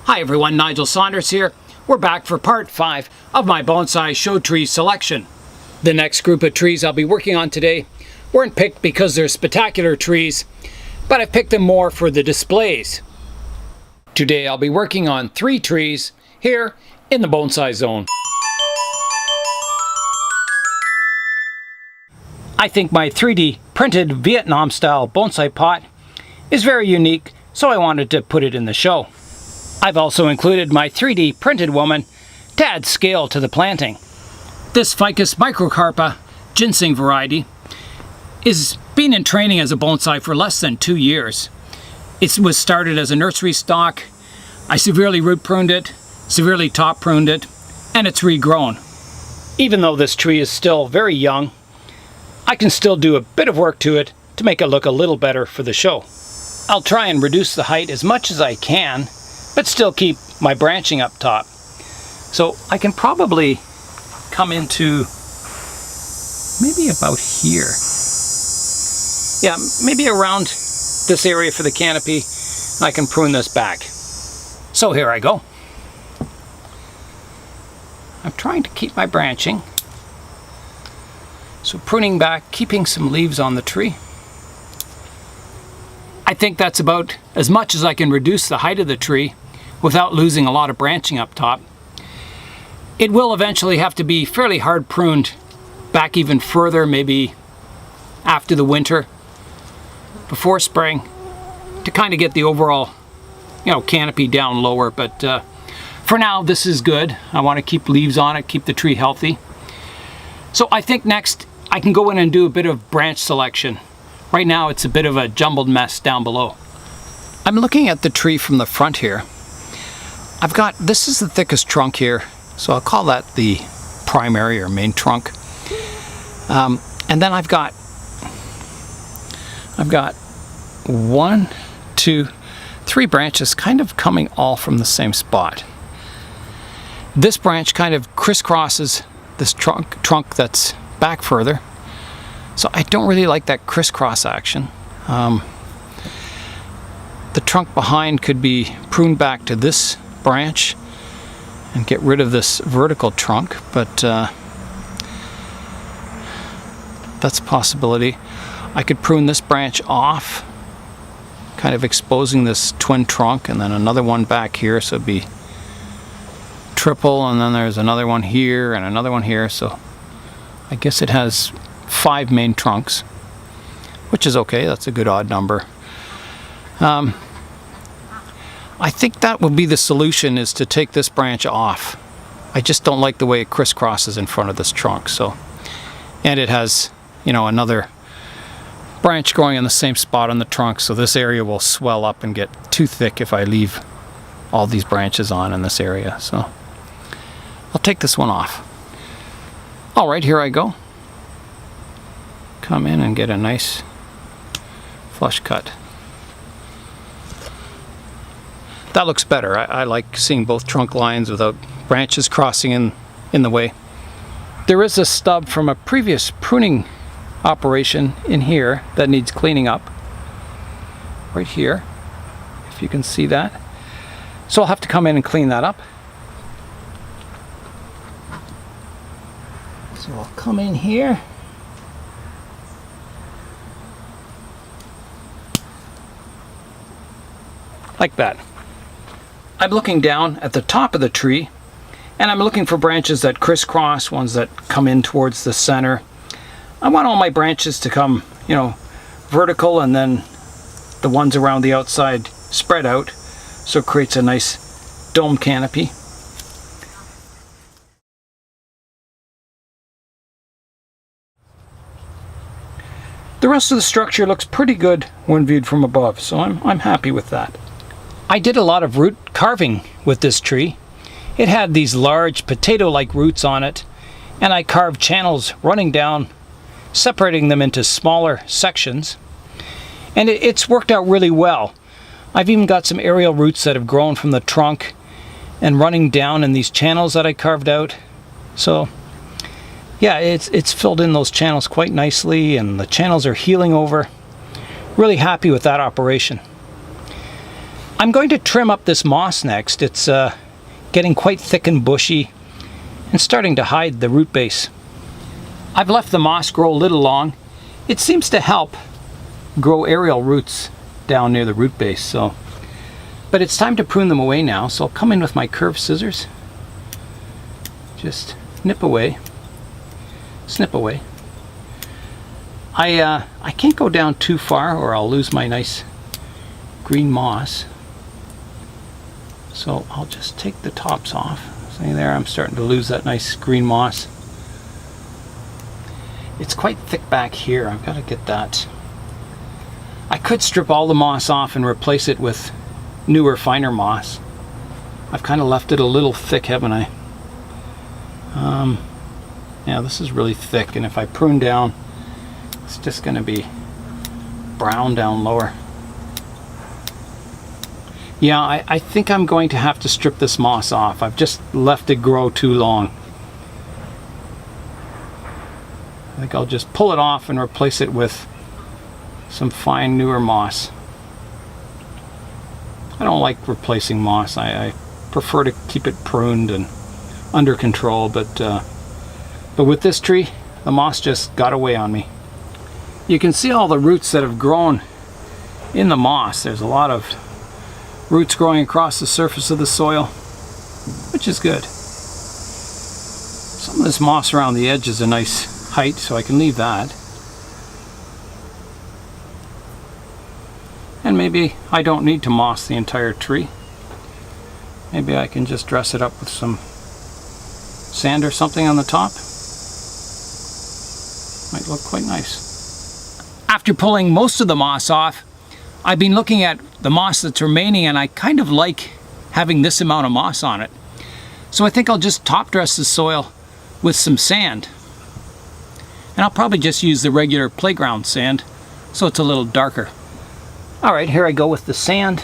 Hi everyone, Nigel Saunders here. We're back for part 5 of my bonsai show tree selection. The next group of trees I'll be working on today weren't picked because they're spectacular trees, but I've picked them more for the displays. Today I'll be working on 3 trees here in the bonsai zone. I think my 3D printed Vietnam style bonsai pot is very unique, so I wanted to put it in the show. I've also included my 3D printed woman to add scale to the planting. This Ficus microcarpa ginseng variety is been in training as a bonsai for less than 2 years. It was started as a nursery stock. I severely root pruned it, severely top pruned it, and it's regrown. Even though this tree is still very young, I can still do a bit of work to it to make it look a little better for the show. I'll try and reduce the height as much as I can, but still keep my branching up top. So I can probably come into maybe about here. Yeah, maybe around this area for the canopy. I can prune this back. So here I go. I'm trying to keep my branching. So pruning back, keeping some leaves on the tree. I think that's about as much as I can reduce the height of the tree without losing a lot of branching up top. It will eventually have to be fairly hard pruned back even further, maybe after the winter, before spring, to kind of get the overall, canopy down lower. But for now, this is good. I want to keep leaves on it, keep the tree healthy. So I think next I can go in and do a bit of branch selection. Right now it's a bit of a jumbled mess down below. I'm looking at the tree from the front here. This is the thickest trunk here, so I'll call that the primary or main trunk. And then I've got 1, 2, 3 branches kind of coming all from the same spot. This branch kind of crisscrosses this trunk that's back further. So I don't really like that crisscross action. The trunk behind could be pruned back to this branch and get rid of this vertical trunk, but that's a possibility. I could prune this branch off, kind of exposing this twin trunk, and then another one back here, so it'd be triple, and then there's another one here and another one here, so I guess it has 5 main trunks, which is okay. That's a good odd number. I think that would be the solution, is to take this branch off. I just don't like the way it crisscrosses in front of this trunk. And it has, another branch growing in the same spot on the trunk, so this area will swell up and get too thick if I leave all these branches on in this area. So I'll take this one off. All right, here I go. Come in and get a nice flush cut. That looks better. I like seeing both trunk lines without branches crossing in the way. There is a stub from a previous pruning operation in here that needs cleaning up. Right here, if you can see that. So I'll have to come in and clean that up. So I'll come in here. Like that. I'm looking down at the top of the tree, and I'm looking for branches that crisscross, ones that come in towards the center. I want all my branches to come, vertical, and then the ones around the outside spread out, so it creates a nice dome canopy. The rest of the structure looks pretty good when viewed from above, so I'm happy with that. I did a lot of root carving with this tree. It had these large potato-like roots on it, and I carved channels running down, separating them into smaller sections, and it's worked out really well. I've even got some aerial roots that have grown from the trunk and running down in these channels that I carved out. So yeah, it's filled in those channels quite nicely, and the channels are healing over. Really happy with that operation. I'm going to trim up this moss next. It's getting quite thick and bushy and starting to hide the root base. I've left the moss grow a little long. It seems to help grow aerial roots down near the root base. But it's time to prune them away now, so I'll come in with my curved scissors. Just nip away, snip away. I can't go down too far or I'll lose my nice green moss. So I'll just take the tops off. See there, I'm starting to lose that nice green moss. It's quite thick back here. I've got to get that. I could strip all the moss off and replace it with newer, finer moss. I've kind of left it a little thick, haven't I? Yeah, this is really thick, and if I prune down, it's just going to be brown down lower. Yeah, I think I'm going to have to strip this moss off. I've just left it grow too long. I think I'll just pull it off and replace it with some fine, newer moss. I don't like replacing moss. I prefer to keep it pruned and under control, but with this tree, the moss just got away on me. You can see all the roots that have grown in the moss. There's a lot of roots growing across the surface of the soil, which is good. Some of this moss around the edge is a nice height, so I can leave that. And maybe I don't need to moss the entire tree. Maybe I can just dress it up with some sand or something on the top. Might look quite nice. After pulling most of the moss off, I've been looking at the moss that's remaining, and I kind of like having this amount of moss on it. So I think I'll just top dress the soil with some sand. And I'll probably just use the regular playground sand, so it's a little darker. Alright, here I go with the sand.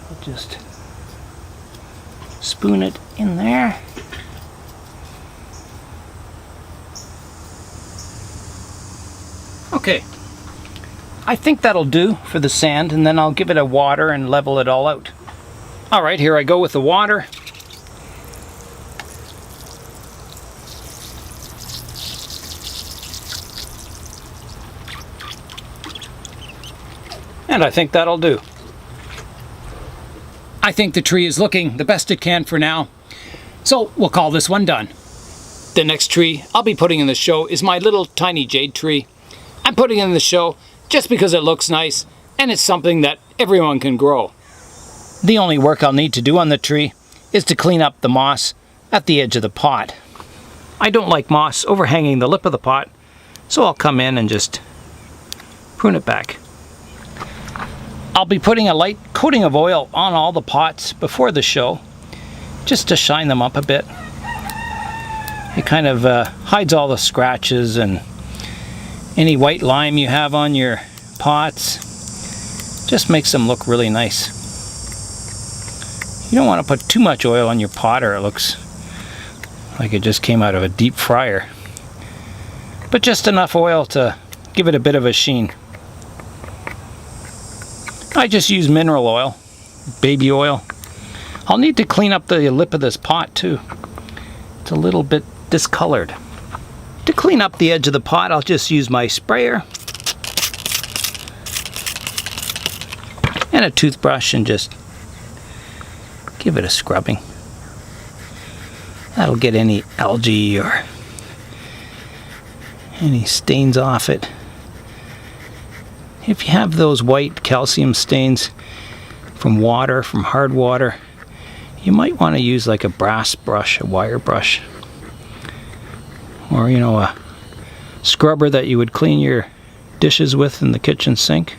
I'll just spoon it in there. Okay, I think that'll do for the sand, and then I'll give it a water and level it all out. Alright, here I go with the water. And I think that'll do. I think the tree is looking the best it can for now, so we'll call this one done. The next tree I'll be putting in the show is my little tiny jade tree. I'm putting it in the show just because it looks nice and it's something that everyone can grow. The only work I'll need to do on the tree is to clean up the moss at the edge of the pot. I don't like moss overhanging the lip of the pot, so I'll come in and just prune it back. I'll be putting a light coating of oil on all the pots before the show, just to shine them up a bit. It kind of hides all the scratches and any white lime you have on your pots. Just makes them look really nice. You don't want to put too much oil on your pot or it looks like it just came out of a deep fryer. But just enough oil to give it a bit of a sheen. I just use mineral oil, baby oil. I'll need to clean up the lip of this pot too. It's a little bit discolored. To clean up the edge of the pot, I'll just use my sprayer and a toothbrush and just give it a scrubbing. That'll get any algae or any stains off it. If you have those white calcium stains from water, from hard water, you might want to use like a brass brush, a wire brush, or a scrubber that you would clean your dishes with in the kitchen sink.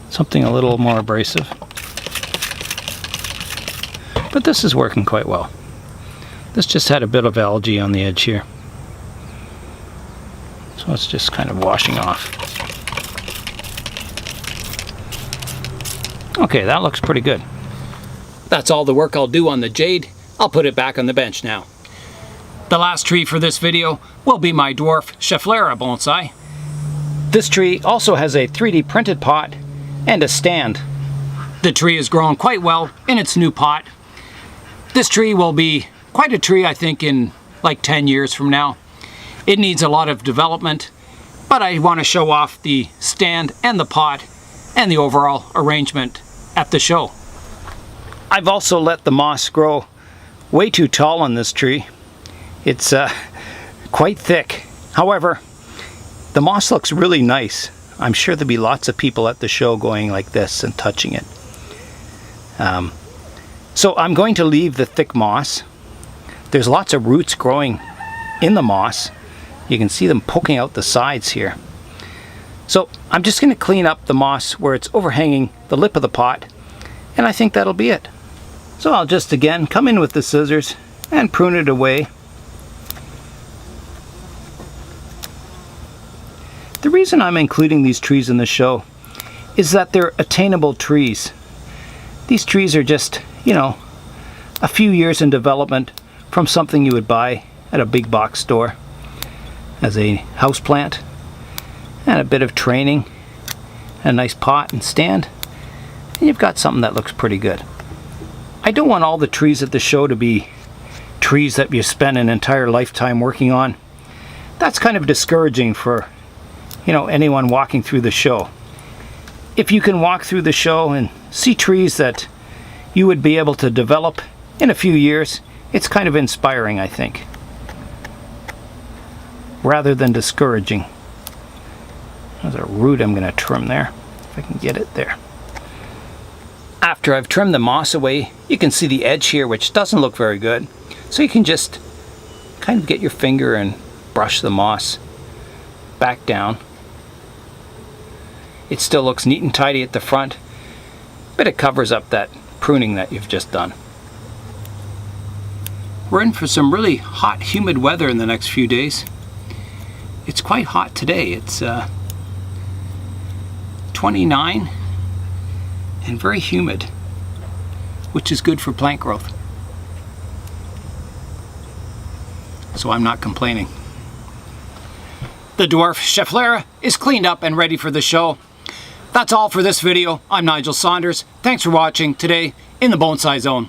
Something a little more abrasive. But this is working quite well. This just had a bit of algae on the edge here, so it's just kind of washing off. Okay, that looks pretty good. That's all the work I'll do on the jade. I'll put it back on the bench now. The last tree for this video will be my dwarf Schefflera bonsai. This tree also has a 3D printed pot and a stand. The tree has grown quite well in its new pot. This tree will be quite a tree, I think, in like 10 years from now. It needs a lot of development, but I want to show off the stand and the pot and the overall arrangement at the show. I've also let the moss grow way too tall on this tree. It's quite thick. However, the moss looks really nice. I'm sure there'll be lots of people at the show going like this and touching it. So I'm going to leave the thick moss. There's lots of roots growing in the moss. You can see them poking out the sides here. So I'm just going to clean up the moss where it's overhanging the lip of the pot, and I think that'll be it. So I'll just again come in with the scissors and prune it away. The reason I'm including these trees in the show is that they're attainable trees. These trees are just, you know, a few years in development from something you would buy at a big box store as a house plant, and a bit of training, a nice pot and stand, and you've got something that looks pretty good. I don't want all the trees at the show to be trees that you spend an entire lifetime working on. That's kind of discouraging for, you know, anyone walking through the show. If you can walk through the show and see trees that you would be able to develop in a few years, it's kind of inspiring, I think, rather than discouraging. There's a root I'm going to trim there, if I can get it there. After I've trimmed the moss away, you can see the edge here, which doesn't look very good. So you can just kind of get your finger and brush the moss back down. It still looks neat and tidy at the front, but it covers up that pruning that you've just done. We're in for some really hot, humid weather in the next few days. It's quite hot today. It's 29 and very humid, which is good for plant growth. So I'm not complaining. The dwarf Schefflera is cleaned up and ready for the show. That's all for this video. I'm Nigel Saunders. Thanks for watching today in the Bonsai Zone.